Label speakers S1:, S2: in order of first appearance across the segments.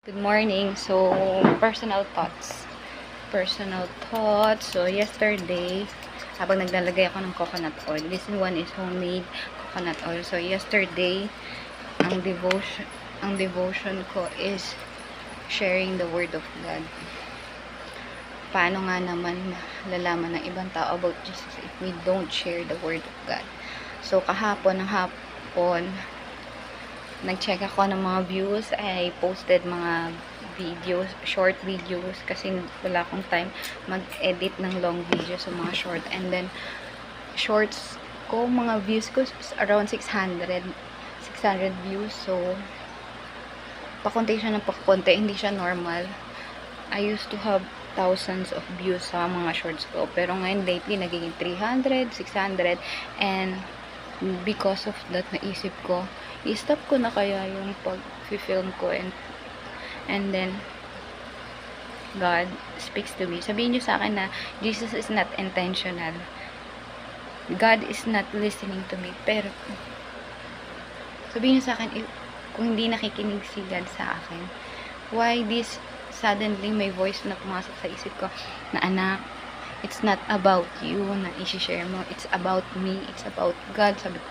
S1: Good morning. So, personal thoughts. Personal thoughts. So, yesterday, habang naglalagay ako ng coconut oil, this one is homemade coconut oil. So, yesterday, ang devotion ko is sharing the word of God. Paano nga naman lalaman ng ibang tao about Jesus if we don't share the word of God? So, kahapon, nag-check ako ng mga views. I posted mga videos, short videos, kasi wala akong time mag-edit ng long videos, so mga short. And then, shorts ko, mga views ko, around 600 views. So, pakunti siya ng pakunti, hindi siya normal. I used to have thousands of views sa mga shorts ko. Pero ngayon, lately, nagiging 300, 600, and because of that, naisip ko, i-stop ko na kaya yung pag-film ko, and then God speaks to me. Sabihin niyo sa akin na Jesus is not intentional. God is not listening to me. Pero sabihin niyo sa akin, kung hindi nakikinig si God sa akin, why this suddenly may voice na pumasok sa isip ko na, anak, it's not about you na i-share mo, it's about me, it's about God. Sabi ko,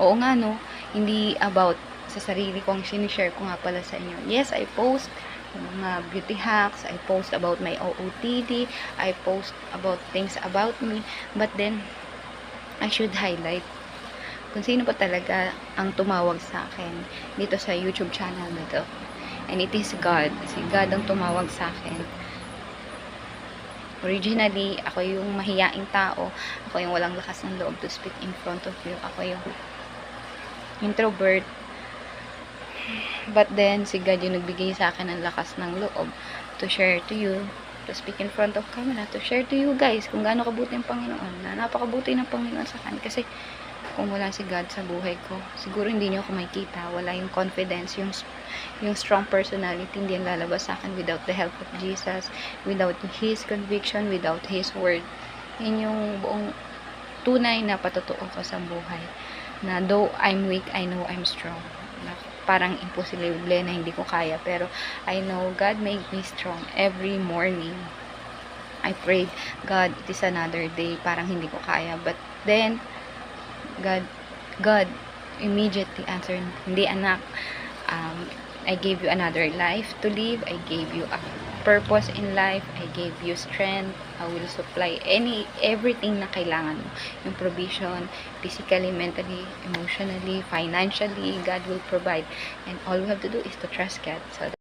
S1: oo nga no, hindi about sa sarili kong sinishare ko nga pala sa inyo. Yes, I post mga beauty hacks, I post about my OOTD, I post about things about me, but then I should highlight kung sino pa talaga ang tumawag sa akin dito sa YouTube channel na to. And it is God. Si God ang tumawag sa akin. Originally, ako yung mahiyaing tao. Ako yung walang lakas ng loob to speak in front of you. Ako yung introvert. But then, si God yung nagbigay sa akin ng lakas ng loob to share to you, to speak in front of camera, to share to you guys kung gaano kabuti ang Panginoon, na napakabuti ng Panginoon sa akin. Kasi kung wala si God sa buhay ko, siguro hindi niyo ako makikita. Wala yung confidence, yung strong personality, hindi yan lalabas sa akin without the help of Jesus, without His conviction, without His word. Yan yung buong tunay na patotoo ko sa buhay. Na though I'm weak, I know I'm strong. Na parang imposible na hindi ko kaya, pero I know God made me strong. Every morning I prayed, God, it is another day, parang hindi ko kaya, but then God immediately answered, hindi anak, I gave you another life to live, I gave you a purpose in life, I gave you strength, I will supply everything na kailangan mo, yung provision, physically, mentally, emotionally, financially, God will provide, and all we have to do is to trust God. So